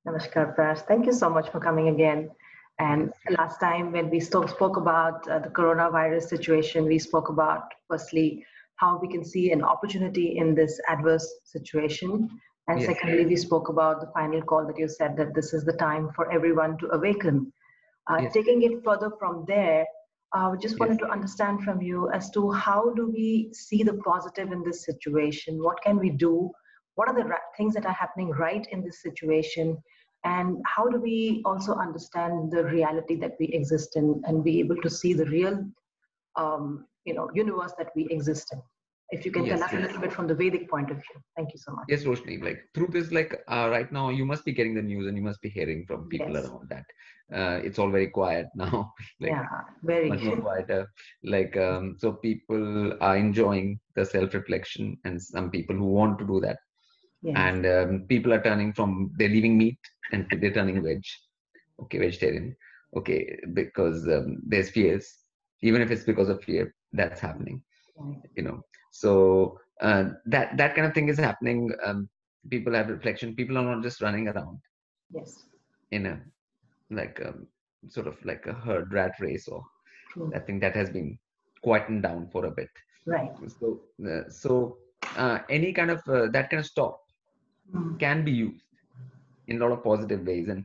Namaskar, Prash. Thank you so much for coming again. And last time when we spoke about the coronavirus situation, we spoke about firstly how we can see an opportunity in this adverse situation. And Yes. secondly, we spoke about the final call that you said that this is the time for everyone to awaken. Yes. Taking it further from there, we just wanted Yes. to understand from you as to how do we see the positive in this situation? What can we do? What are the things that are happening right in this situation? And how do we also understand the reality that we exist in and be able to see the real, universe that we exist in? If you can tell Yes. us a little bit from the Vedic point of view. Thank you so much. Yes, Roshni. Like truth is like right now you must be getting the news and you must be hearing from people Yes. around that. It's all very quiet now. Like Yeah, very. much more quieter. Like so people are enjoying the self-reflection and some people who want to do that. Yes. And people are they're leaving meat and they're turning vegetarian. Okay, because there's fears. Even if it's because of fear, that's happening. Right. So that kind of thing is happening. People have reflection. People are not just running around Yes. in a like sort of like a herd rat race or True. I think that has been quietened down for a bit. Right. So any kind of that kind of stop can be used in a lot of positive ways, and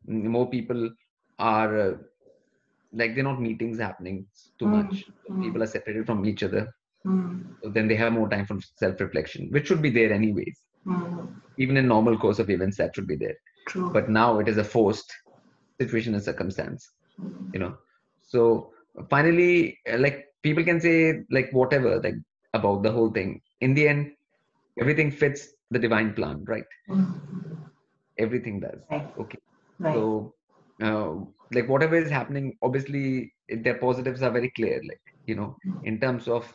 more people are like they're not meetings happening too much. People are separated from each other. So then they have more time for self-reflection, which should be there anyways. Even in normal course of events, that should be there. True. But now it is a forced situation and circumstance. So finally, like people can say like whatever like about the whole thing. In the end, everything fits the divine plan, right? Everything does. Right. Okay. Right. So like whatever is happening, obviously their positives are very clear, like in terms of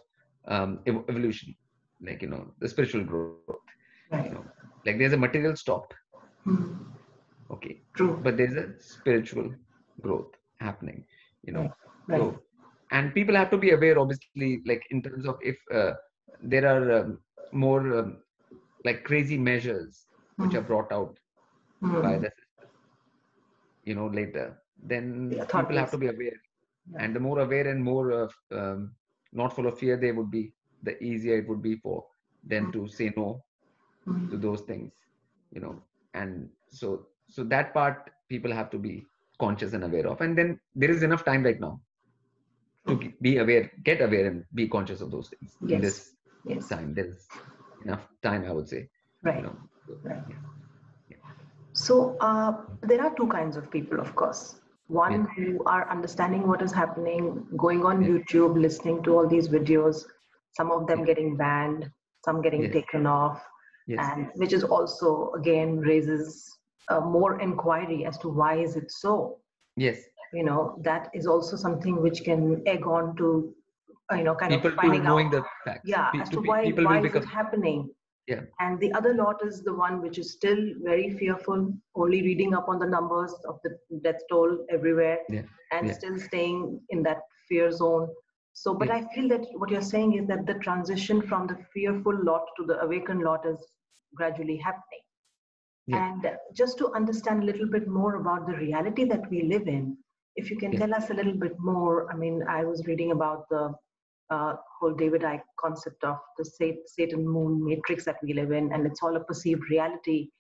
evolution, like the spiritual growth. Right. Like there's a material stop. Okay. True. But there's a spiritual growth happening. Right. So and people have to be aware, obviously, like in terms of if there are more like crazy measures which are brought out by the system, later, then people have to be aware. And the more aware and more not full of fear they would be, the easier it would be for them to say no to those things, and so that part people have to be conscious and aware of. And then there is enough time right now to be aware, get aware and be conscious of those things. Yes. In this Yes. time, there's enough time, I would say. Right. So, Right. yeah. So there are two kinds of people, of course. One who are understanding what is happening, going on YouTube, listening to all these videos, some of them getting banned, some getting taken off, and which is also, again, raises more inquiry as to why is it so. Yes. That is also something which can egg on to, kind people of finding knowing out, the facts. as to why is it happening. Yeah. And the other lot is the one which is still very fearful, only reading up on the numbers of the death toll everywhere, and still staying in that fear zone. So, but I feel that what you're saying is that the transition from the fearful lot to the awakened lot is gradually happening. And just to understand a little bit more about the reality that we live in, if you can tell us a little bit more. I mean, I was reading about the whole David Icke concept of the Satan moon matrix that we live in, and it's all a perceived reality,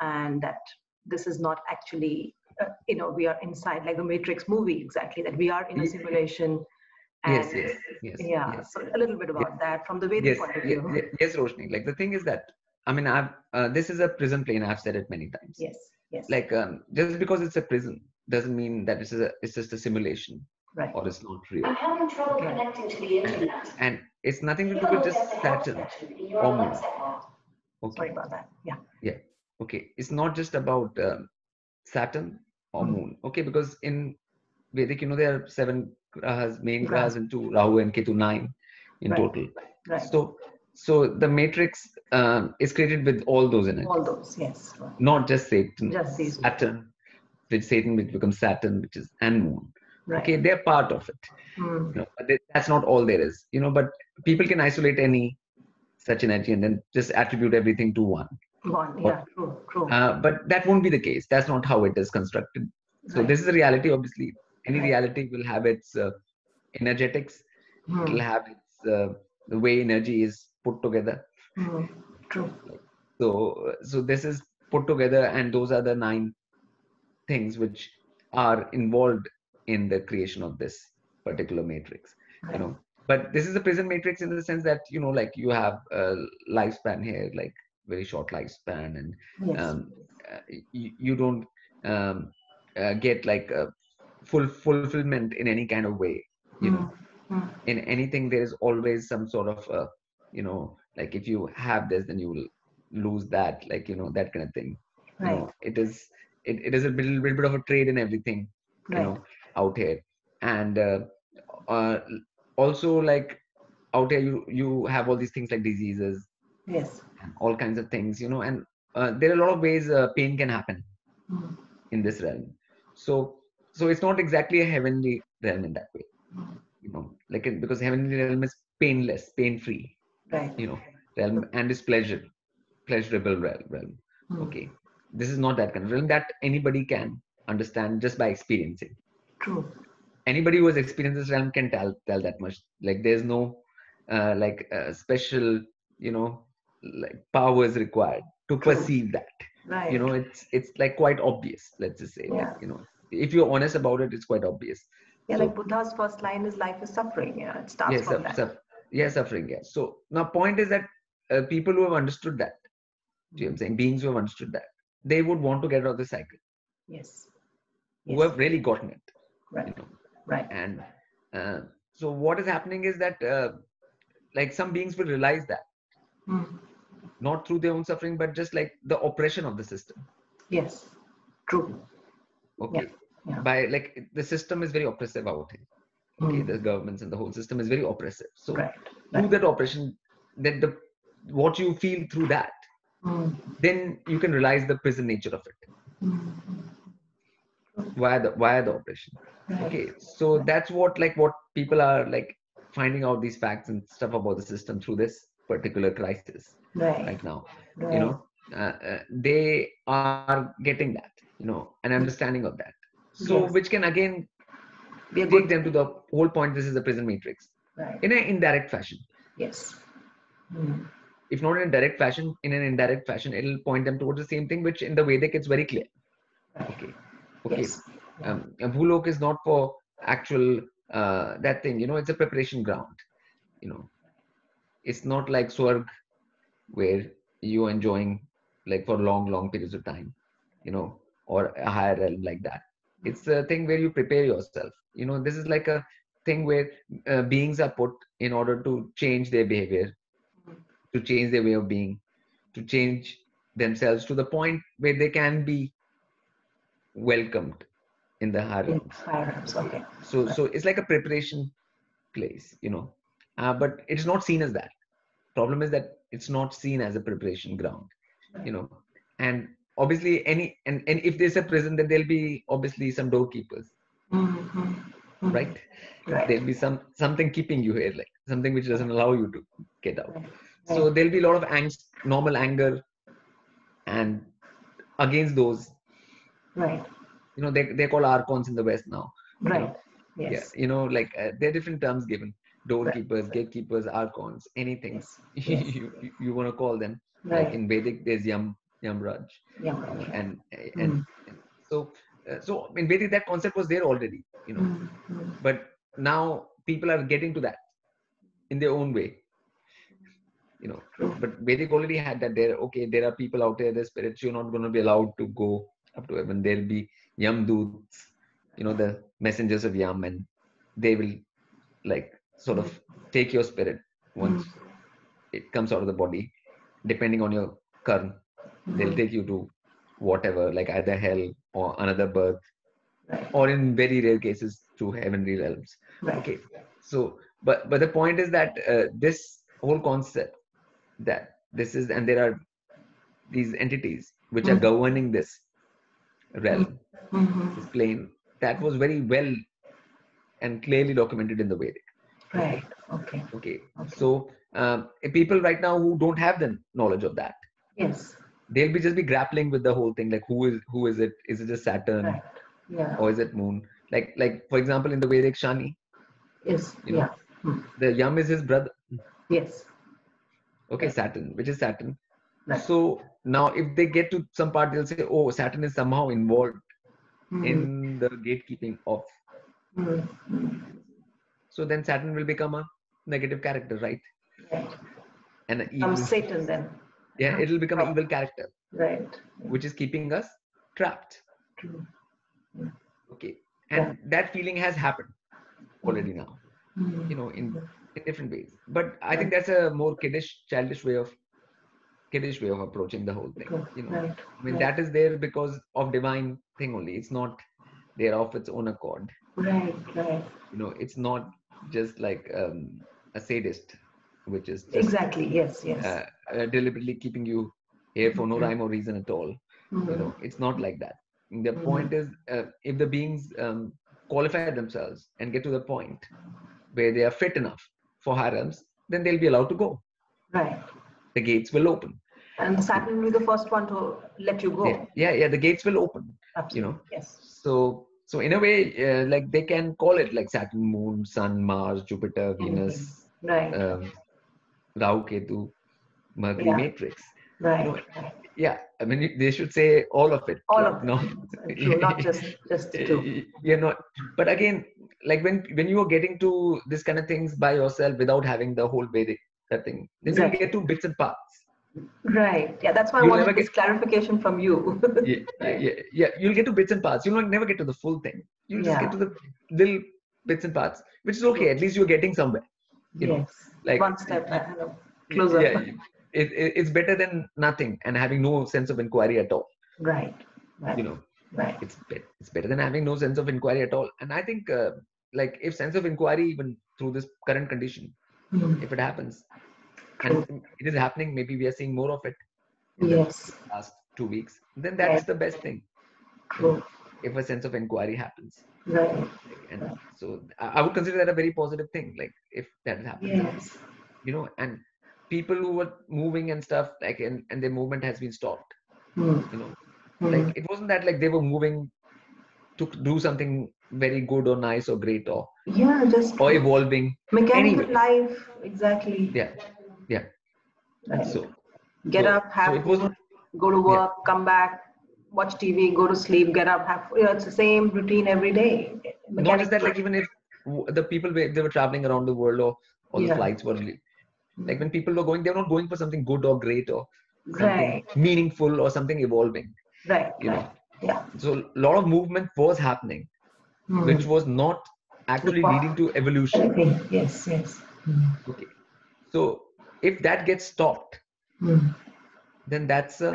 and that this is not actually, we are inside like the Matrix movie, exactly, that we are in a simulation. And so a little bit about that from the Vedic point of view. Yes, Roshni. Like the thing is that, I mean, this is a prison plane. I've said it many times. Yes. Like just because it's a prison doesn't mean that it's just a simulation. Right. Or it's not real. I'm having trouble connecting to the internet. And it's nothing to do with just Saturn or Moon. Okay. Sorry about that. Yeah. Okay. It's not just about Saturn or Moon. Okay. Because in Vedic, there are 7 grahas, main grahas, and 2 Rahu and Ketu, 9 in total. Right. So the matrix is created with all those in it. All those, yes. Right. Not just Satan. Just these. Saturn, which Satan, which becomes Saturn, which is and Moon. Right. Okay, they're part of it. But that's not all there is. But people can isolate any such energy and then just attribute everything to one. One, yeah, true. But that won't be the case. That's not how it is constructed. So this is a reality. Obviously, any reality will have its energetics. It'll have its the way energy is put together. True. So this is put together, and those are the 9 things which are involved in the creation of this particular matrix. But this is a prison matrix in the sense that like you have a lifespan here, like very short lifespan, and you don't get like a fulfillment in any kind of way. In anything there is always some sort of like if you have this, then you will lose that, like that kind of thing. It is a little bit of a trade in everything out here. And also, like out here you have all these things like diseases, and all kinds of things, and there are a lot of ways pain can happen in this realm. So it's not exactly a heavenly realm in that way, like because heavenly realm is painless, pain-free, realm, and is pleasurable realm. Okay, this is not that kind of realm that anybody can understand just by experiencing. True. Anybody who has experienced this realm can tell that much. Like there's no special like powers required to perceive that. It's like quite obvious, let's just say. If you're honest about it, it's quite obvious. Like Buddha's first line is life is suffering. It starts from that. Suffering. So now point is that people who have understood that, I'm saying beings who have understood that, they would want to get out of the cycle. Who have really gotten it. And so what is happening is that like some beings will realize that not through their own suffering, but just like the oppression of the system. True. Okay. By like the system is very oppressive out here. Okay, the governments and the whole system is very oppressive. So through that oppression, that what you feel through that, then you can realize the prison nature of it. Why the oppression? Okay, so that's what people are like finding out these facts and stuff about the system through this particular crisis right now. They are getting that, an understanding of that. So which can again take them to the whole point. This is a prison matrix in an indirect fashion. If not in a direct fashion, in an indirect fashion, it'll point them towards the same thing, which in the Vedic it's very clear. Okay. Bhulok is not for actual that thing, it's a preparation ground. It's not like Swarg where you're enjoying like for long periods of time, or a higher realm like that. It's a thing where you prepare yourself. This is like a thing where beings are put in order to change their behavior, to change their way of being, to change themselves to the point where they can be welcomed in the higher realms. So it's like a preparation place, but it's not seen as that. Problem is that it's not seen as a preparation ground, and obviously and if there's a prison, then there'll be obviously some doorkeepers, right? There'll be something keeping you here, like something which doesn't allow you to get out. So there'll be a lot of angst, normal anger, and against those, they're called archons in the West now. Like there are different terms given: doorkeepers, gatekeepers, archons, anything you want to call them. Like in Vedic, there's Yamraj, and so in Vedic that concept was there already, but now people are getting to that in their own way, but Vedic already had that. There are people out there, the spirits, you're not going to be allowed to go up to heaven. There'll be Yamdoots, the messengers of Yam, and they will like sort of take your spirit once it comes out of the body, depending on your karma. They'll take you to whatever, like either hell or another birth, or in very rare cases to heavenly realms. Okay, so but the point is that this whole concept that this is, and there are these entities which are governing this realm, this plane, that was very well and clearly documented in the Vedic. Okay. So people right now who don't have the knowledge of that, they'll just be grappling with the whole thing, like who is it? Is it just Saturn? Right. Yeah. Or is it Moon? Like for example, in the Vedic Shani, Yes. you know, the Yam is his brother. Yes. Okay, Right. Saturn, which is Saturn. Right. So now if they get to some part, they'll say, oh, Saturn is somehow involved in the gatekeeping of. So then Saturn will become a negative character, right? Right. And an evil. Satan then. Yeah, it'll become an evil character. Right. Which is keeping us trapped. True. Okay. And that feeling has happened already now. You know, in different ways. But I think that's a more childish way of approaching the whole thing. You know, right. I mean, that is there because of divine thing only. It's not there of its own accord. Right. Right. You know, it's not just like a sadist, which is just, exactly. Yes. Yes. Deliberately keeping you here for no rhyme or reason at all. You know, it's not like that. The point is, if the beings qualify themselves and get to the point where they are fit enough for harems, then they'll be allowed to go. Right. The gates will open. And Saturn will be the first one to let you go. Yeah. The gates will open. Absolutely. You know. Yes. So in a way, like they can call it like Saturn, Moon, Sun, Mars, Jupiter, Venus, right. Rahu, Ketu, Mercury, Matrix. Right. You know, yeah, I mean they should say all of it. All like, of it. No, True, not just two. You're not. But again, like when you are getting to this kind of things by yourself without having the whole Vedic thing, then you get to bits and parts. Right. Yeah, that's why I wanted this clarification from you. Yeah. You'll get to bits and parts. You'll never get to the full thing. You'll just get to the little bits and parts, which is okay. At least you're getting somewhere. You know, like one step closer. Yeah, it's better than nothing and having no sense of inquiry at all. Right. You know, right. It's better than having no sense of inquiry at all. And I think, like, if sense of inquiry, even through this current condition, if it happens, and it is happening, maybe we are seeing more of it in the last 2 weeks, then that's the best thing. True. If a sense of inquiry happens. Right. And so I would consider that a very positive thing, like if that happens. Yes. You know, and people who were moving and stuff, like, and their movement has been stopped. You know, like it wasn't that like they were moving to do something very good or nice or great or or evolving. Mechanical life, exactly. Yeah. Right. So get up, have food, go to work, come back, watch TV, go to sleep, get up, have food. It's the same routine every day. Not just that, like even if the people they were traveling around the world or the flights were like when people were going, they were not going for something good or great or something meaningful or something evolving. Right. You know. Yeah. So a lot of movement was happening, which was not actually leading to evolution. Yes. Okay. So if that gets stopped, then that's a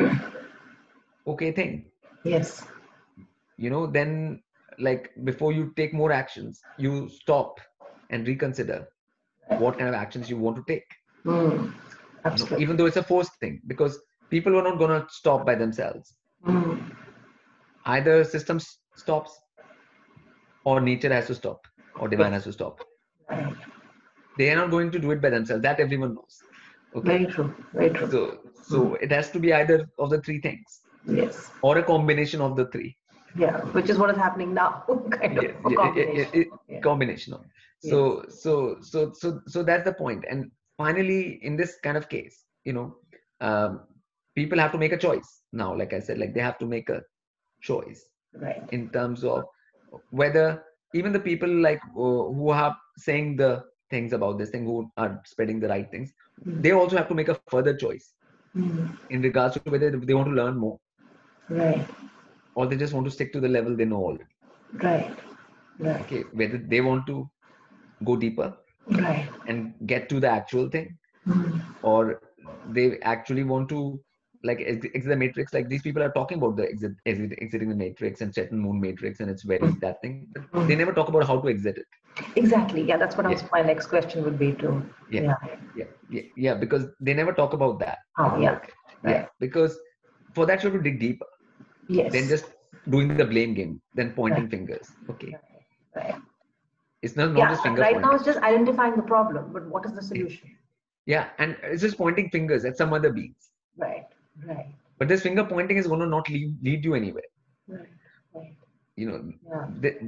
okay thing. Yes. You know, then like before you take more actions, you stop and reconsider what kind of actions you want to take. Absolutely. You know, even though it's a forced thing, because people were not going to stop by themselves. Either system stops or nature has to stop or divine has to stop. Right. They are not going to do it by themselves. That everyone knows. Okay. Very true. So it has to be either of the three things. Yes. Or a combination of the three. Yeah, which is what is happening now. Kind of a combination. Combination of. So that's the point. And finally, in this kind of case, you know, people have to make a choice now. Like I said, like they have to make a choice. Right. In terms of whether even the people like who are saying the things about this thing, who are spreading the right things, they also have to make a further choice in regards to whether they want to learn more. Right. Or they just want to stick to the level they know already. Right. Okay, whether they want to go deeper and get to the actual thing, or they actually want to like exit the matrix. Like these people are talking about the exiting the matrix and certain moon matrix, and it's very that thing. But they never talk about how to exit it. Exactly. Yeah, that's what my next question would be too. Yeah. Because they never talk about that. Right. Because for that you have to dig deeper. Yes. Then just doing the blame game, then pointing fingers. Okay. Right. It's not just finger right pointing. Now it's just identifying the problem, but what is the solution? Yeah, and it's just pointing fingers at some other beings. Right. But this finger pointing is going to not lead you anywhere. Right. Right. You know, Yeah.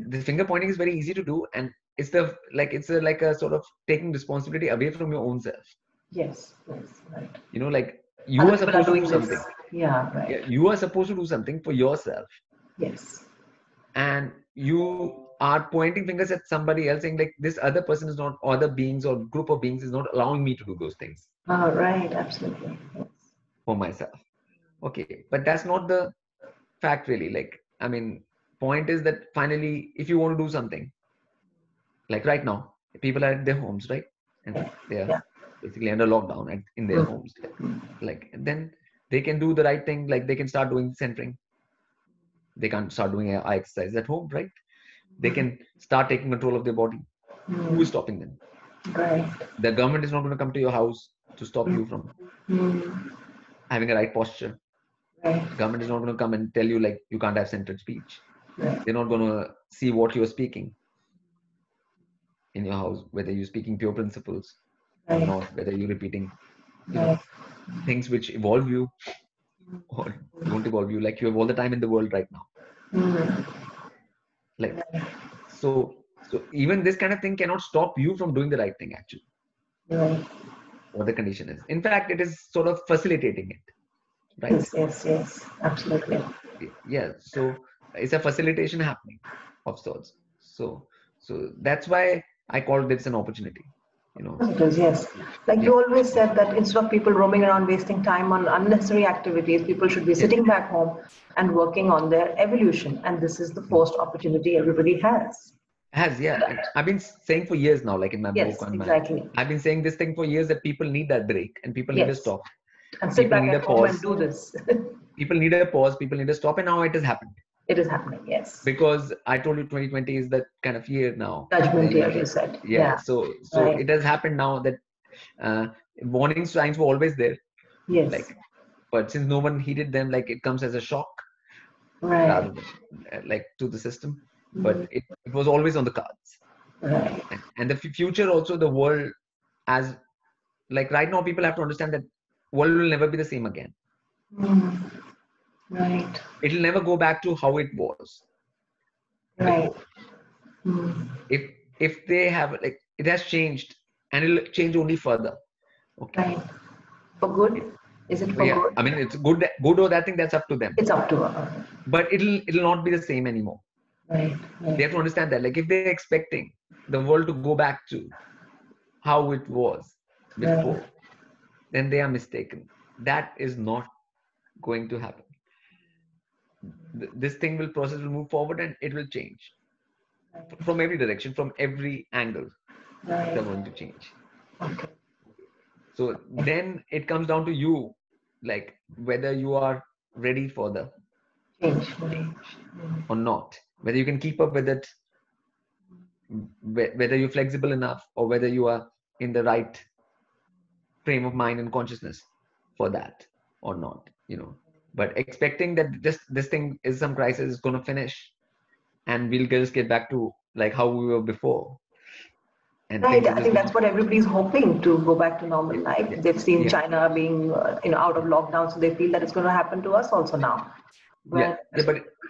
the finger pointing is very easy to do, and it's like a sort of taking responsibility away from your own self. Yes. Yes. Right. You know, like you Other are people are supposed to do doing something. this. Yeah. Right. Yeah, you are supposed to do something for yourself, Yes. and you are pointing fingers at somebody else, saying like this other person is not, other beings or group of beings is not allowing me to do those things Right. Absolutely. Yes. for myself. Okay, but that's not the fact really. Like, I mean, point is that finally, if you want to do something, like right now, people are at their homes, right? And they are Yeah. basically under lockdown and in their homes. Like, then they can do the right thing. Like, they can start doing centering. They can start doing eye exercise at home, right? They can start taking control of their body. Who is stopping them? Right. The government is not going to come to your house to stop you from having a right posture. Right. The government is not going to come and tell you like you can't have centered speech. Right. They're not going to see what you're speaking in your house, whether you're speaking pure principles or not, whether you're repeating, things which evolve you or don't evolve you, like you have all the time in the world right now. Like, so even this kind of thing cannot stop you from doing the right thing, actually. What the condition is. In fact, it is sort of facilitating it. Right? Yes, absolutely. Yeah, so it's a facilitation happening of sorts. So that's why I call this an opportunity. You know. It is, yes. Like you always said that instead of people roaming around wasting time on unnecessary activities, people should be sitting back home and working on their evolution. And this is the first opportunity everybody has. And I've been saying for years now, like in my book on exactly. I've been saying this thing for years, that people need that break and people need a stop. And sit back at home and do this. People need a pause, people need a stop, and now it has happened. It is happening, yes. Because I told you 2020 is that kind of year now. Judgment year, you said. Yeah. So it has happened now that warning signs were always there. Yes. Like, but since no one heeded them, like it comes as a shock. Right. Rather than, like to the system. But it was always on the cards. Right. And the future also, the world, as like right now, people have to understand that world will never be the same again. Right. It will never go back to how it was. Right. If they have, like, it has changed and it'll change only further. Okay. Right. For good? Is it for good? I mean, it's good or that thing, that's up to them. It's up to them. But it'll not be the same anymore. Right. They have to understand that. Like, if they're expecting the world to go back to how it was before, then they are mistaken. That is not going to happen. This process will move forward and it will change from every direction, from every angle. They're going to change. Okay. So then it comes down to you, like whether you are ready for the change or not, whether you can keep up with it, whether you're flexible enough, or whether you are in the right frame of mind and consciousness for that or not, you know. But expecting that just this thing is some crisis is going to finish and we'll just get back to like how we were before. And I think that's what everybody's hoping, to go back to normal life. They've seen China being out of lockdown, so they feel that it's going to happen to us also now. But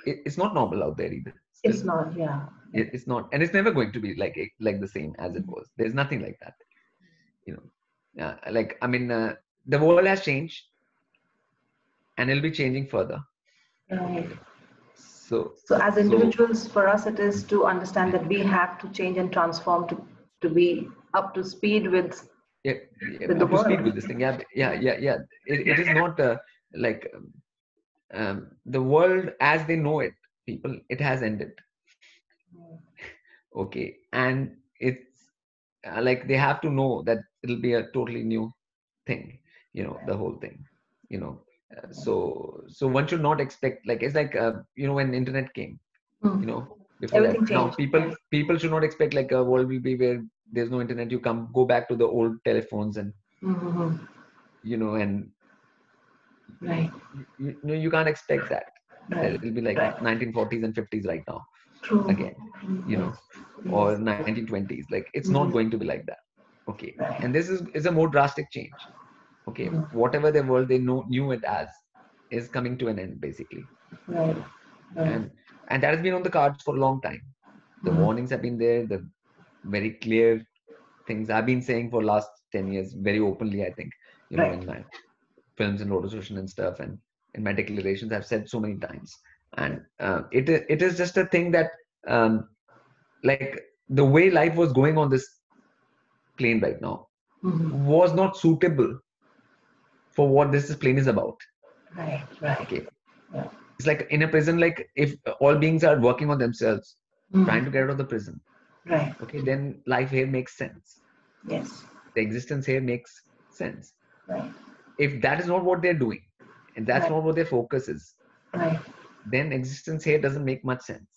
it's not normal out there either. Still. It's not, It's not, and it's never going to be like the same as it was. There's nothing like that, you know. Like, I mean, the world has changed, and it'll be changing further. Right. So as individuals, for us, it is to understand that we have to change and transform to be up to speed with with the world. Speed with this thing. It is not like the world as they know it, people. It has ended. Okay, and it's like they have to know that it'll be a totally new thing. You know, the whole thing. You know. So one should not expect, like, it's like you know, when internet came, you know, before everything that. changed. Now people should not expect like a world will be where there's no internet. You go back to the old telephones and you know, and you can't expect that. It'll be like 1940s and 50s right now. True. Again, you know, or 1920s. Like, it's not going to be like that. Okay, and this is a more drastic change. Okay, whatever the world they knew it as, is coming to an end, basically. Right. And that has been on the cards for a long time. The warnings have been there, the very clear things I've been saying for last 10 years, very openly, I think, in my films and Lotus Ocean and stuff, and in my declarations, I've said so many times. And it is just a thing that, like, the way life was going on this plane right now was not suitable for what this plane is about. Right. Okay. Yeah. It's like in a prison, like if all beings are working on themselves, trying to get out of the prison. Right. Okay, then life here makes sense. Yes. The existence here makes sense. Right. If that is not what they're doing, and that's not what their focus is, then existence here doesn't make much sense.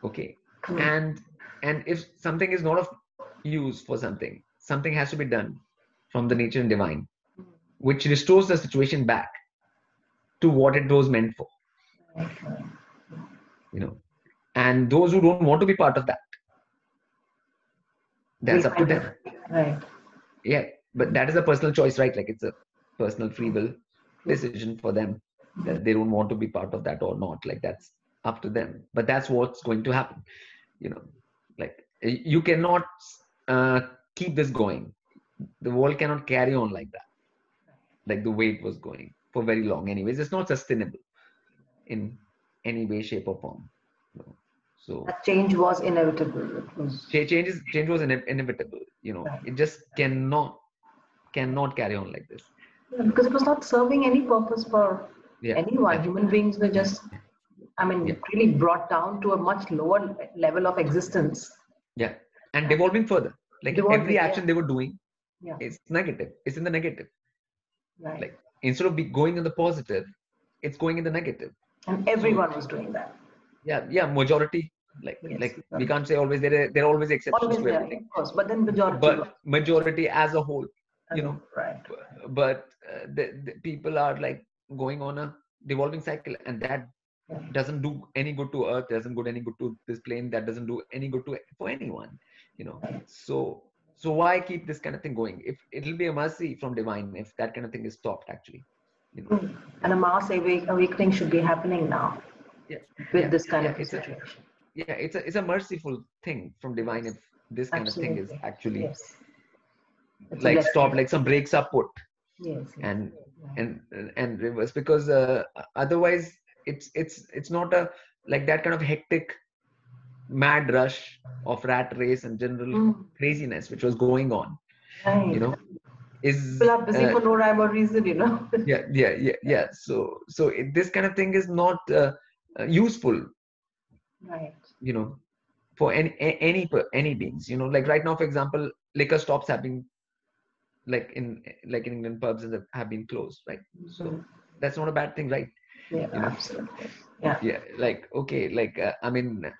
Okay. And if something is not of use for something has to be done from the nature and divine, which restores the situation back to what it was meant for. And those who don't want to be part of that, that's up to them. Right. Yeah, but that is a personal choice, right? Like it's a personal free will decision for them that they don't want to be part of that or not. Like that's up to them. But that's what's going to happen. Like you cannot keep this going. The world cannot carry on like that, like the way it was going for very long. Anyways, it's not sustainable in any way, shape, or form. So that change was inevitable. Change was inevitable. It just cannot carry on like this. Yeah, because it was not serving any purpose for anyone. Yeah. Human beings were just, really brought down to a much lower level of existence. Yeah, and devolving further. Like every action they were doing, it's negative. It's in the negative. Right. Like instead of going in the positive, it's going in the negative. And everyone was doing that. Yeah, majority. Like we can't say always there are always exceptions to everything. Of course, but then majority. But majority as a whole, right. But the people are like going on a devolving cycle, and that doesn't do any good to Earth. Doesn't do any good to this plane. That doesn't do any good for anyone. So why keep this kind of thing going? If it'll be a mercy from divine if that kind of thing is stopped, actually. And a mass awakening should be happening now. With this kind of situation. It's a merciful thing from divine if this kind of thing is actually like stopped, like some brakes are put. And reverse, because otherwise it's not a like that kind of hectic mad rush of rat race and general craziness which was going on. People are busy for no rhyme or reason, Yeah. So this kind of thing is not useful, right? For any beings. Like right now, for example, liquor shops have been in England, pubs have been closed, right? So that's not a bad thing, right? Yeah, absolutely. Yeah. Like okay, like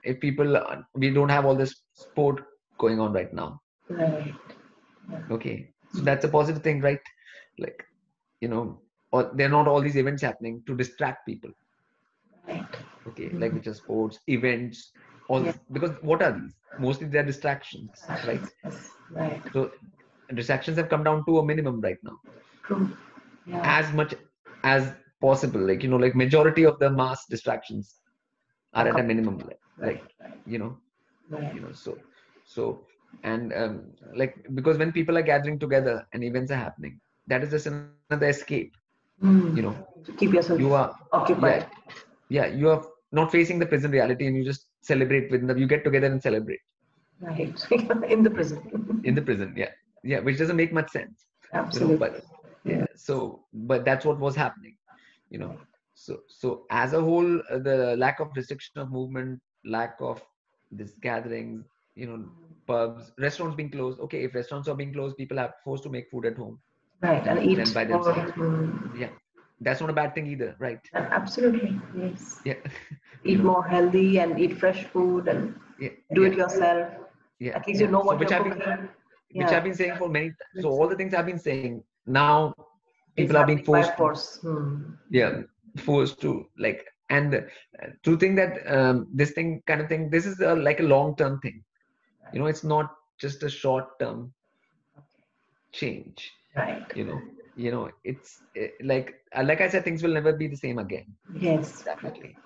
if people we don't have all this sport going on right now, right? Okay, so that's a positive thing, right? Like or there are not all these events happening to distract people. Right. Okay, like which are sports, events, all because what are these? Mostly they're distractions, right? Right. So distractions have come down to a minimum right now. True. Yeah. As much as possible, like like majority of the mass distractions are at a minimum level, right. So and like because when people are gathering together and events are happening, that is just another escape. To keep yourself occupied. Yeah, you are not facing the present reality, and you just celebrate with them. You get together and celebrate. Right. In the prison. In the prison, yeah, which doesn't make much sense. Absolutely. But that's what was happening. So as a whole, the lack of restriction of movement, lack of this gatherings, pubs, restaurants being closed. Okay, if restaurants are being closed, people are forced to make food at home. Right, and eat by themselves. Yeah, that's not a bad thing either, right? Absolutely, yes. Yeah. Eat more healthy and eat fresh food and do it yourself. Yeah. At least you know what you're cooking. Which I've been saying for many times. So all the things I've been saying, now people are being forced. Forced to like, and to think that this kind of thing, this is like a long-term thing. It's not just a short-term change. Right. it's like I said, things will never be the same again. Yes, definitely.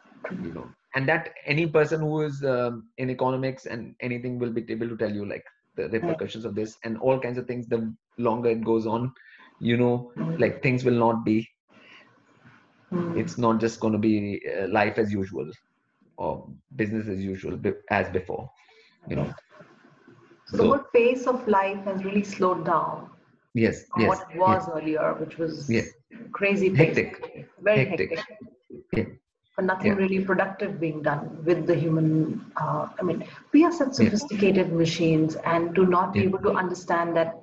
And that any person who is in economics and anything will be able to tell you like the repercussions of this and all kinds of things. The longer it goes on, like things will not be. It's not just going to be life as usual or business as usual as before. So the whole pace of life has really slowed down. Yes. From what it was earlier, which was crazy pace. Hectic. Very hectic. But nothing really productive being done with the human. We are such sophisticated machines, and to not be able to understand that.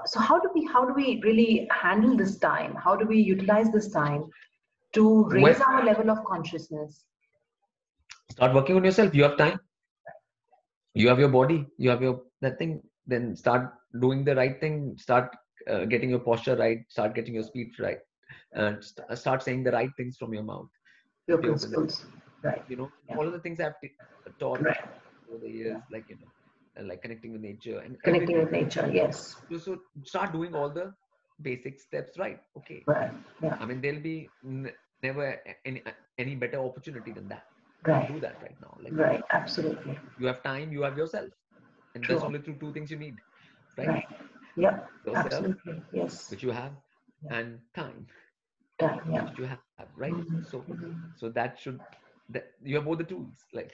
So how do we really handle this time? How do we utilize this time to raise our level of consciousness? Start working on yourself. You have time. You have your body. You have that thing. Then start doing the right thing. Start getting your posture right. Start getting your speech right. Start saying the right things from your mouth. Your principles, right? All of the things I've taught over the years, like like connecting with nature and connecting with nature. Yes. So start doing all the basic steps right. Okay. Right. Yeah. I mean, there'll be never any better opportunity than that. Right. Do that right now. Like, right. Absolutely. You have time. You have yourself, and that's only through two things you need. Right. Yeah. Yourself, absolutely. Yes. Which you have, and time. Yeah. Which you have, right? So that you have both the tools, like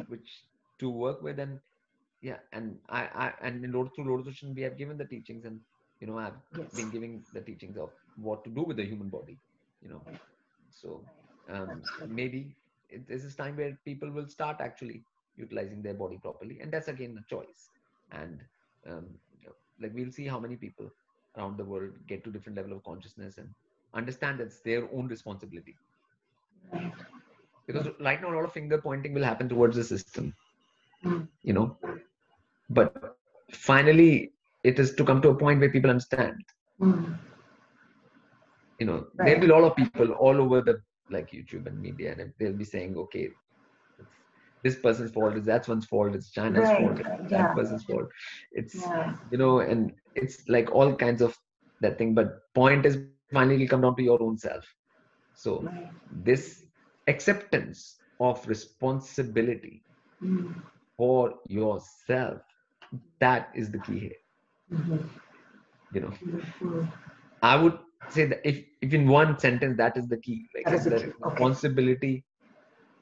which to work with, and and and in Lord through Lord Sushan, we have given the teachings, and I've been giving the teachings of what to do with the human body, So maybe this is time where people will start actually utilizing their body properly, and that's again a choice. And like we'll see how many people around the world get to different level of consciousness and understand that's their own responsibility. Because right now a lot of finger pointing will happen towards the system, but finally it is to come to a point where people understand. There'll be a lot of people all over the like YouTube and media, and they'll be saying, okay, this person's fault, it's that one's fault, it's China's fault, it's that person's fault. It's and it's like all kinds of that thing. But point is, finally it'll come down to your own self. So this acceptance of responsibility for yourself, that is the key here. I would say that if in one sentence, that is the key. Like the responsibility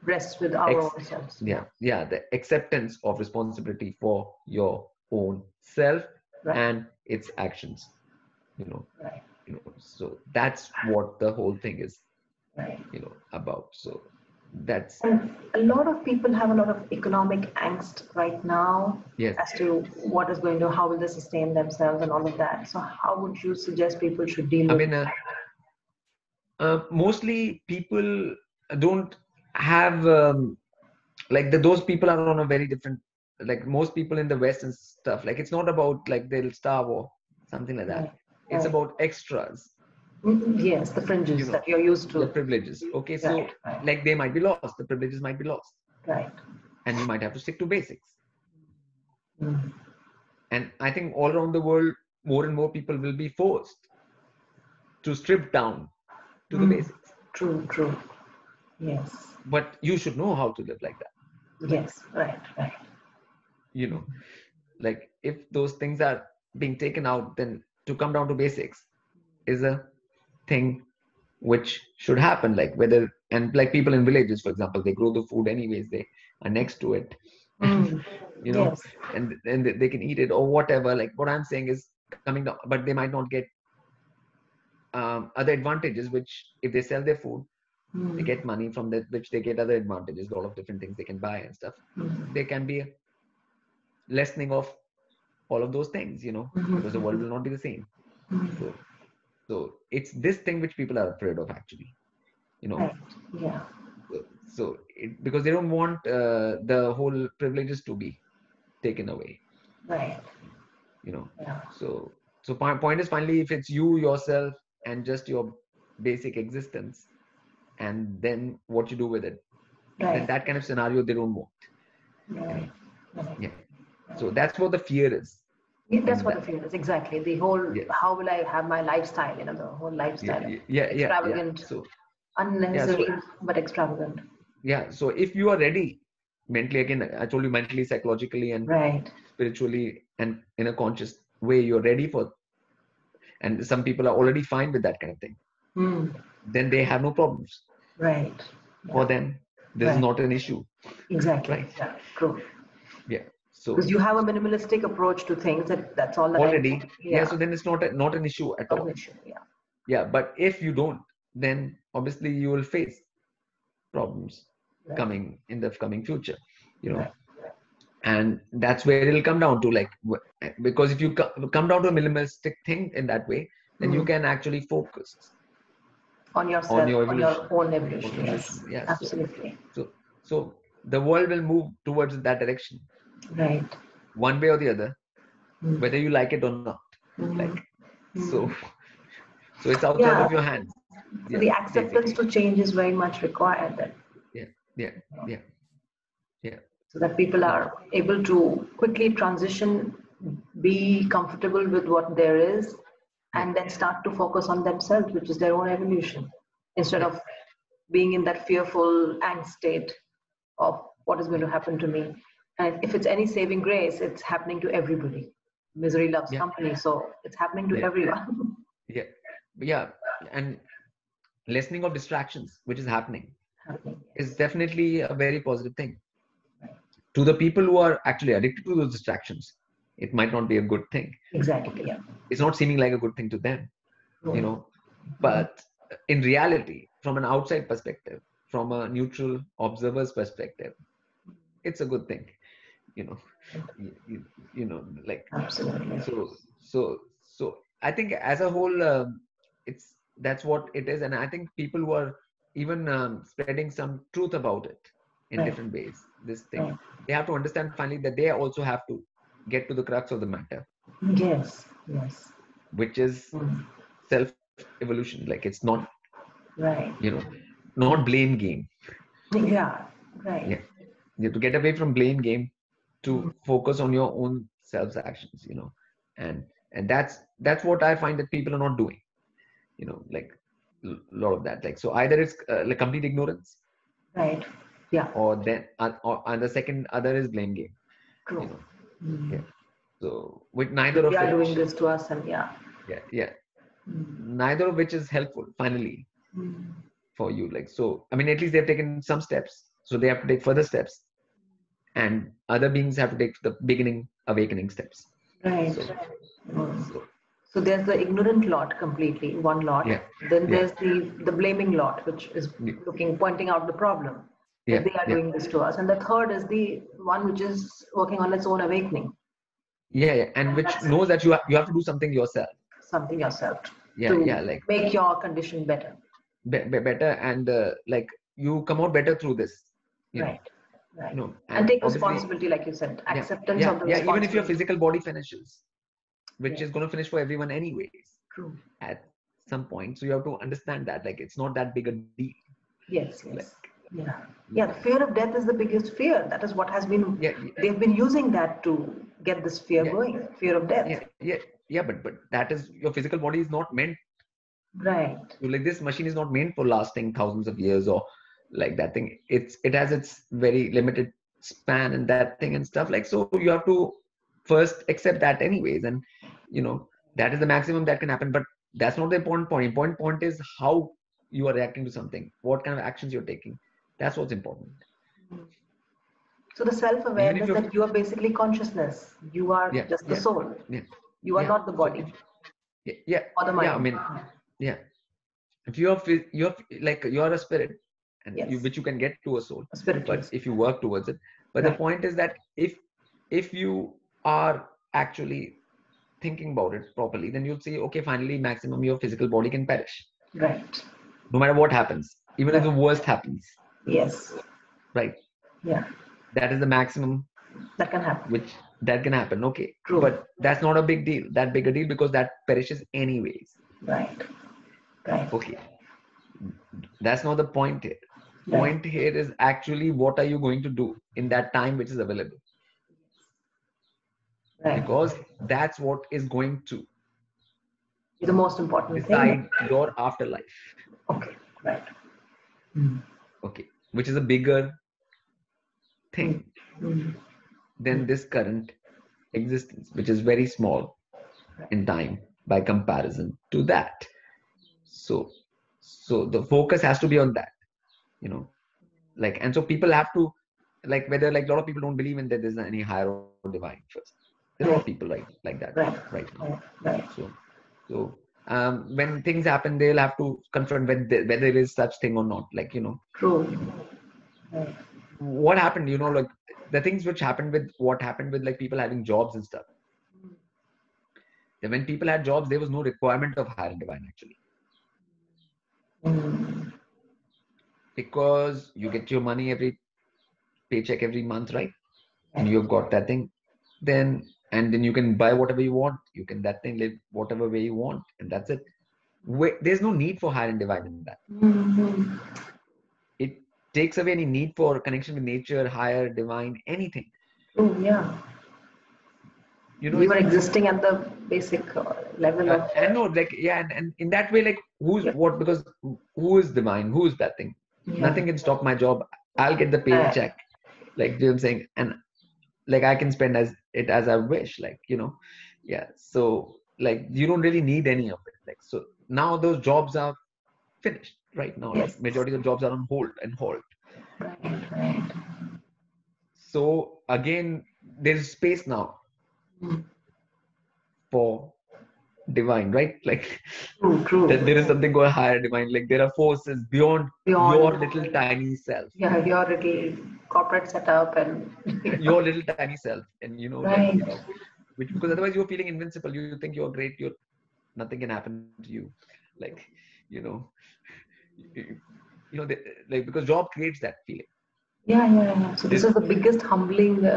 rests with our own selves. The acceptance of responsibility for your own self and its actions. So that's what the whole thing is about. So that's, and a lot of people have a lot of economic angst right now as to what is going to, how will they sustain themselves and all of that. So how would you suggest people should deal with mostly people don't have those people are on a very different, like most people in the West and stuff, like it's not about like they'll starve or something like that. It's about extras. Yes, the fringes that you're used to. The privileges. Okay, so like they might be lost. The privileges might be lost. Right. And you might have to stick to basics. And I think all around the world, more and more people will be forced to strip down to the basics. True. Yes. But you should know how to live like that. Yes, right. Like if those things are being taken out, then to come down to basics is a thing which should happen. Like whether, and like people in villages, for example, they grow the food anyways, they are next to it, and they can eat it or whatever. Like what I'm saying is coming down, but they might not get other advantages, which if they sell their food, they get money from that, which they get other advantages, a lot of different things they can buy and stuff. There can be a lessening of all of those things, because the world will not be the same. So it's this thing which people are afraid of, actually, So because they don't want the whole privileges to be taken away. Right. So point is, finally, if it's you, yourself, and just your basic existence, and then what you do with it, then that kind of scenario they don't want. So that's what the fear is. Yeah, that's what the fear is, exactly. The whole, how will I have my lifestyle, the whole lifestyle. Extravagant, So, unnecessary, but extravagant. Yeah, so if you are ready mentally, again, I told you mentally, psychologically, and spiritually, and in a conscious way, you're ready for, and some people are already fine with that kind of thing. Then they have no problems. Right. For them, this is not an issue. Exactly. Right. Yeah. True. Yeah. So because you have a minimalistic approach to things, that's all that already. So then it's not an issue at all. Yeah. But if you don't, then obviously you will face problems coming in the coming future. And that's where it'll come down to, like, because if you come down to a minimalistic thing in that way, then you can actually focus on yourself, on your own evolution. Yes. Absolutely. So the world will move towards that direction, right? One way or the other, whether you like it or not. So it's outside of your hands. So the acceptance to change is very much required then. Yeah. So that people are able to quickly transition, be comfortable with what there is, and then start to focus on themselves, which is their own evolution, instead of being in that fearful angst state of what is going to happen to me. And if it's any saving grace, it's happening to everybody. Misery loves company, so it's happening to everyone. And lessening of distractions, which is happening, is definitely a very positive thing. To the people who are actually addicted to those distractions, it might not be a good thing. Exactly. It's not seeming like a good thing to them, but in reality, from an outside perspective, from a neutral observer's perspective, it's a good thing. Absolutely. So I think as a whole, that's what it is. And I think people who are even spreading some truth about it in different ways, this thing, they have to understand finally that they also have to get to the crux of the matter. Yes. Which is self-evolution. Like, it's not, right. Not blame game. Yeah. Right. Yeah. You have to get away from blame game to focus on your own self actions, and that's what I find that people are not doing, like a lot of that. Like, so either it's like complete ignorance, right? Yeah. Or the second other is blame game. True. Yeah. So with neither of which are doing this to us, and neither of which is helpful finally for you. Like, so I mean, at least they've taken some steps, so they have to take further steps, and other beings have to take the beginning awakening steps. Right. So there's the ignorant lot, completely one lot. Then there's the blaming lot, which is pointing out the problem that they are doing this to us, and the third is the one which is working on its own awakening. And which knows that you have to do something yourself. Like make your condition better. Better, and like you come out better through this. Right. And take responsibility, like you said, acceptance of the responsibility. Even if your physical body finishes, which is going to finish for everyone anyways. True. At some point, so you have to understand that, like, it's not that big a deal. Yes. The fear of death is the biggest fear. That is what has been. They've been using that to get this fear going. Fear of death. But that is, your physical body is not meant. Right. So, like, this machine is not meant for lasting thousands of years, or like that thing. It has its very limited span and that thing and stuff. Like, so you have to first accept that anyways, and that is the maximum that can happen. But that's not the important point. Important point is how you are reacting to something, what kind of actions you're taking. That's what's important. So the self-awareness that you are basically consciousness. You are just the soul. You are not the body. Or the mind. I mean, if you're like, you're a spirit, and which you can get to a soul. But if you work towards it. But the point is that if you are actually thinking about it properly, then you'll see, okay, finally, maximum your physical body can perish. Right. No matter what happens, even if the worst happens. Yes. Right. Yeah. That is the maximum that can happen. That can happen. Okay. True. But that's not a big deal. That big a deal, because that perishes anyways. Right. Okay. That's not the point here. Point here is actually, what are you going to do in that time which is available? because that's what is going to the most important decide your afterlife. Okay, right. Okay, which is a bigger thing than this current existence, which is very small in time by comparison to that. So the focus has to be on that, like, and so people have to, like, whether, like, a lot of people don't believe in that there's any higher or divine first. There are a lot of people like that right now. So when things happen, they'll have to confront whether there is such thing or not. Like, True. What happened, like the things which happened with what happened with like people having jobs and stuff. Then when people had jobs, there was no requirement of higher and divine actually. Because you get your money every paycheck every month, right? And you've got that thing, then you can buy whatever you want. You can that thing live whatever way you want, and that's it. There's no need for higher and divine in that. It takes away any need for connection with nature, higher, divine, anything. Oh yeah. We were existing at the basic level of. And no, like, yeah, and in that way, like, who's what? Because who is divine? Who is that thing? Nothing can stop my job. I'll get the paycheck, like, you know what I'm saying, and like I can spend as I wish, like, yeah. So like you don't really need any of it. Like, so now those jobs are finished right now. Like majority of the jobs are on hold. Right. So again, there's space now for divine, right? Like, true. That there is something called higher divine. Like there are forces beyond your little tiny self. Yeah, your little corporate setup and your little tiny self, and right. like, which, because otherwise you're feeling invincible. You think you're great. Nothing can happen to you. Like, like, because job creates that feeling. Yeah. So this is the biggest humbling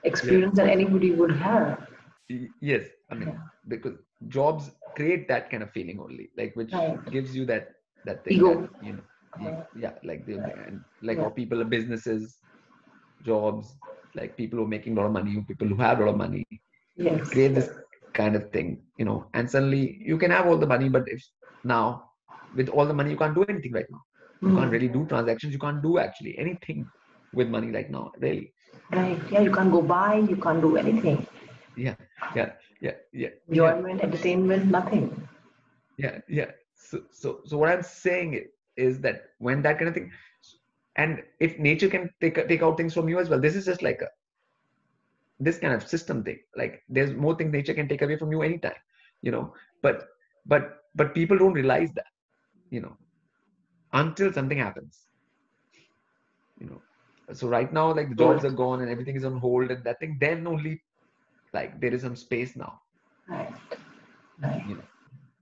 experience that anybody would have. Yes, I mean, because jobs create that kind of feeling only, like, which gives you that thing. Ego. That, like and like, or people are businesses, jobs, like people who are making a lot of money, people who have a lot of money, create this kind of thing, and suddenly you can have all the money, but if now with all the money you can't do anything right now. You can't really do transactions. You can't do actually anything with money right now, really. Right. Yeah, you can't go buy. You can't do anything. Yeah. Enjoyment, entertainment, nothing. Yeah. So what I'm saying is that when that kind of thing, and if nature can take out things from you as well, this is just like this kind of system thing. Like, there's more things nature can take away from you anytime, but people don't realize that, until something happens, So right now, like, the jobs are gone and everything is on hold and that thing, then only, like, there is some space now. Right.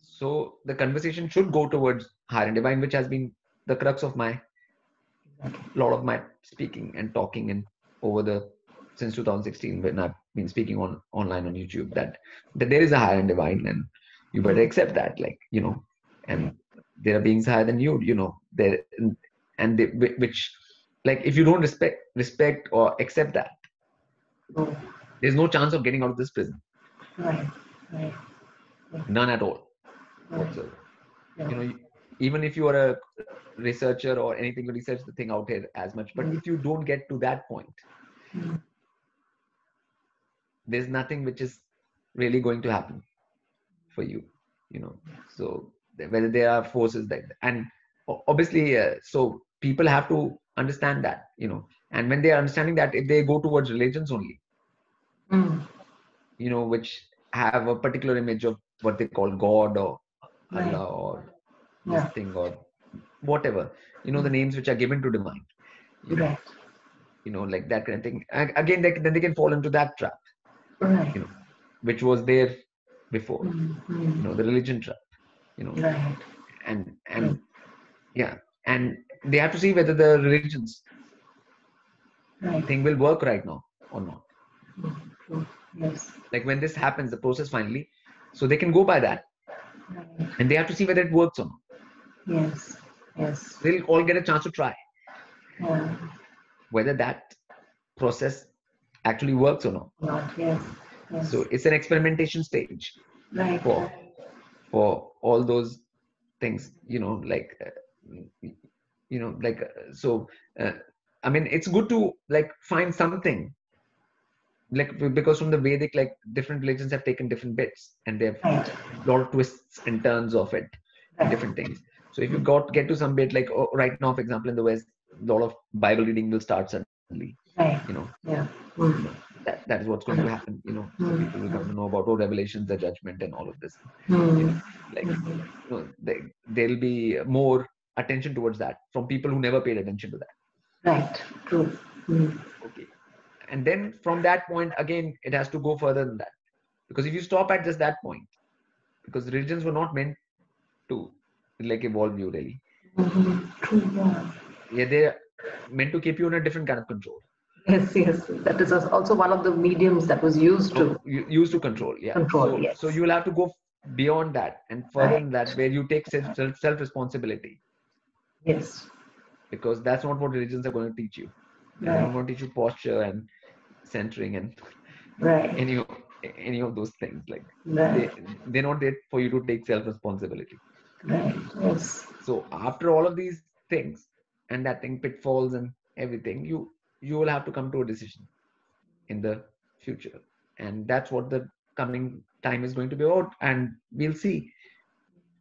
So the conversation should go towards higher and divine, which has been the crux of a lot of my speaking and talking and since 2016, when I've been speaking online on YouTube, that there is a higher and divine, and you better accept that, like, and there are beings higher than you, there, and which, like, if you don't respect or accept that, there's no chance of getting out of this prison. Right. None at all whatsoever. Even if you are a researcher or anything to research the thing out here as much, but if you don't get to that point, there's nothing which is really going to happen for you, So whether there are forces that, and obviously, so people have to understand that, and when they are understanding that, if they go towards religions only, which have a particular image of what they call God or Allah or this thing or whatever, the names which are given to divine, like that kind of thing. Again, then they can fall into that trap, which was there before, the religion trap, and yeah, and they have to see whether the religions thing will work right now or not. Yes. Like, when this happens, the process finally, so they can go by that, and they have to see whether it works or not. Yes. They'll all get a chance to try Yeah. whether that process actually works or not. Yes. Yes. So it's an experimentation stage Right. for all those things, like so I mean, it's good to like find something, like, because from the Vedic, like, different religions have taken different bits and they have Right. a lot of twists and turns of it, Right. different things. So if you get to some bit, like, right now, for example, in the West, a lot of Bible reading will start suddenly. Right. Yeah. That is what's going to happen. So people will come to know about Revelations, the judgment, and all of this. Like, there'll be more attention towards that from people who never paid attention to that. Right. True. Okay. And then from that point, again, it has to go further than that. Because if you stop at just that point, because religions were not meant to like evolve you really. True. Yeah, they're meant to keep you in a different kind of control. Yes. That is also one of the mediums that was used to control. Yeah. Control. Yes. So you will have to go beyond that and further than that, where you take self responsibility. Yes. Because that's not what religions are going to teach you. They're not going to teach you posture and centering and any of those things. Like, they're not there for you to take self responsibility. Right. Yes. So after all of these things and that thing, pitfalls and everything, you will have to come to a decision in the future, and that's what the coming time is going to be about, and we'll see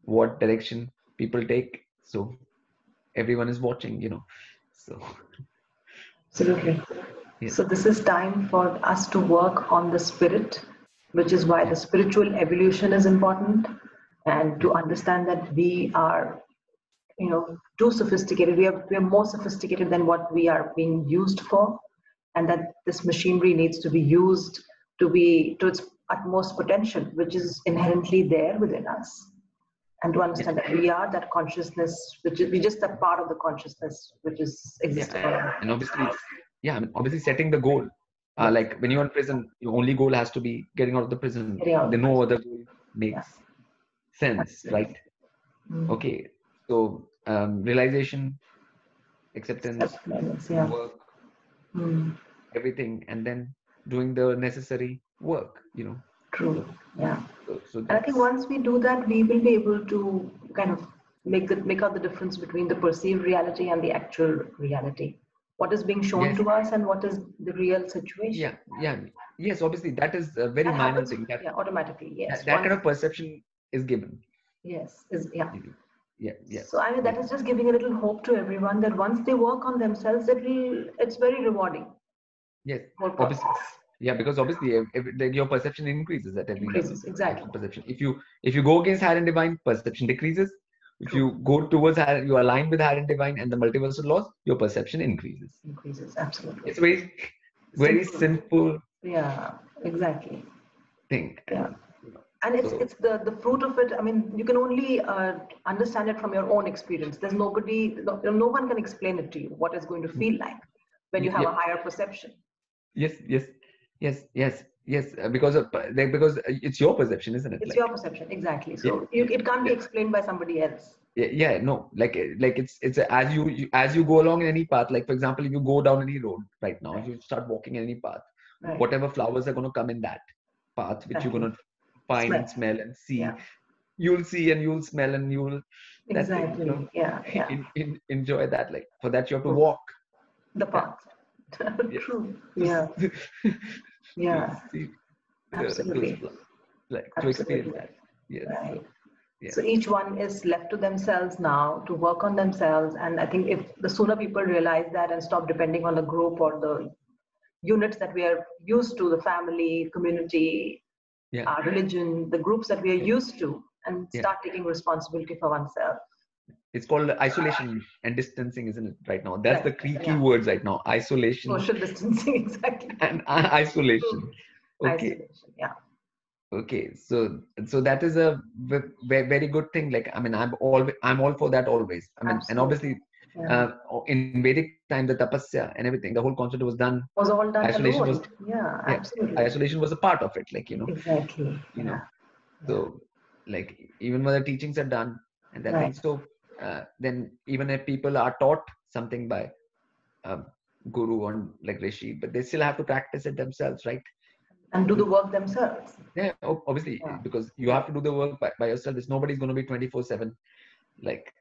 what direction people take. So everyone is watching, so Absolutely. yes. So this is time for us to work on the spirit, which is why the spiritual evolution is important, and to understand that we are, too sophisticated. We are more sophisticated than what we are being used for, and that this machinery needs to be used to its utmost potential, which is inherently there within us. And to understand that we are that consciousness, we're just a part of the consciousness which is existing. And obviously setting the goal. Like when you're in prison, your only goal has to be getting out of the prison. No other goal makes sense, right? Okay. So realization, acceptance, work, everything, and then doing the necessary work, True. So and I think once we do that, we will be able to kind of make out the difference between the perceived reality and the actual reality. What is being shown to us and what is the real situation. Yes, obviously that is a very minor thing. Automatically, yes. That kind of perception is given. Yes, Yes. So I mean, that is just giving a little hope to everyone that once they work on themselves, it's very rewarding. Yes, obviously. Yeah, because obviously your perception increases at every level. Exactly. Perception. If you go against higher and divine, perception decreases. If you go towards higher, you align with higher and divine and the multiversal laws, your perception increases. Absolutely. It's very simple. Yeah, exactly. Thing. And it's the fruit of it. I mean, you can only understand it from your own experience. There's no one can explain it to you what it's going to feel like when you have a higher perception. Yes. Because it's your perception, isn't it? It's your perception, exactly. So it can't be explained by somebody else. No, like it's as you go along in any path. Like, for example, if you go down any road right now, if you start walking in any path, whatever flowers are going to come in that path, which you're going to find and smell and see, you'll see and you'll smell and you'll enjoy that. Like, for that you have to walk the path. True. Absolutely. To experience that. Yes. Right. So each one is left to themselves now to work on themselves. And I think if the sooner people realize that and stop depending on the group or the units that we are used to, the family, community, religion, the groups that we are used to, and start taking responsibility for oneself. It's called isolation and distancing, isn't it, right now? That's the key words right now. Isolation. Social distancing, exactly. And isolation. Okay. Isolation, Okay. So that is a very good thing. Like, I mean, I'm all for that always. I mean, and obviously in Vedic time, the tapasya and everything, the whole concept was all done isolation alone. Absolutely. Isolation was a part of it, like, Exactly. So, like, even when the teachings are done and that thing, so then even if people are taught something by guru or like rishi, but they still have to practice it themselves, right? And do the work themselves. Yeah, obviously, because you have to do the work by yourself. There's nobody's going to be 24/7, like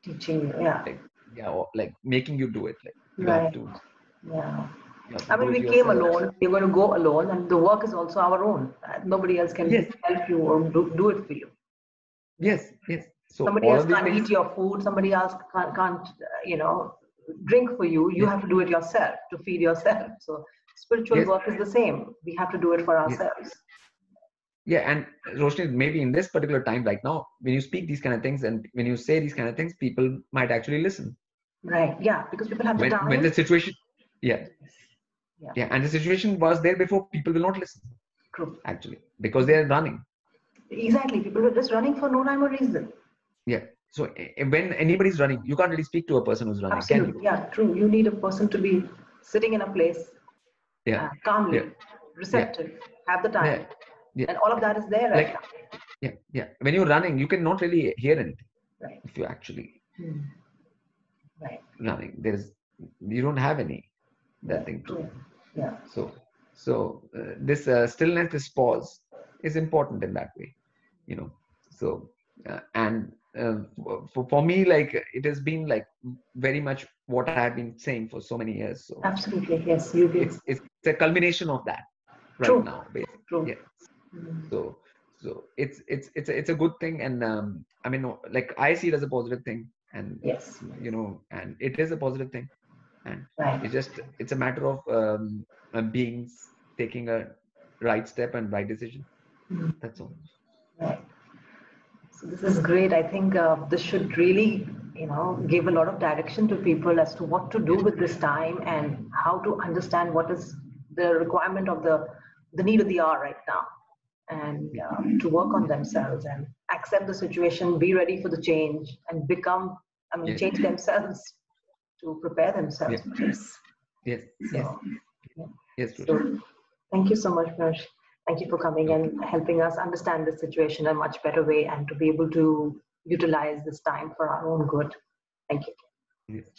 teaching, or like making you do it. Like you right. have to. Yeah. I mean, we came alone. We're going to go alone, and the work is also our own. Nobody else can help you or do it for you. Yes. So somebody else can't eat your food. Somebody else can't drink for you. You have to do it yourself to feed yourself. So spiritual work is the same. We have to do it for ourselves. Yeah, and Roshni, maybe in this particular time right now, when you speak these kind of things and when you say these kind of things, people might actually listen. Right. Yeah, because people have the time. When the situation, and the situation was there before, people will not listen. True. Actually, because they are running. Exactly. People are just running for no rhyme or reason. Yeah. So when anybody's running, you can't really speak to a person who's running. Absolutely. Can you? Yeah, true. You need a person to be sitting in a place calmly, receptive, have the time. And all of that is there right now. Yeah. When you're running, you cannot really hear anything. Right. If you actually right. running, you don't have that thing to. Yeah. So this stillness, this pause is important in that way, So for me, like it has been like very much what I have been saying for so many years. So absolutely, yes, you do. It's a culmination of that right now, basically. True. Yes. So it's a good thing, and I mean, like I see it as a positive thing, and and it is a positive thing, and it's a matter of beings taking a right step and right decision. That's all. Right. So this is great. I think this should really, give a lot of direction to people as to what to do with this time and how to understand what is the requirement of the need of the hour right now, and to work on themselves and accept the situation, be ready for the change, and change themselves to prepare themselves for this. Yes. So, thank you so much, Prash. Thank you for coming and helping us understand the situation in a much better way and to be able to utilize this time for our own good. Thank you. Yes.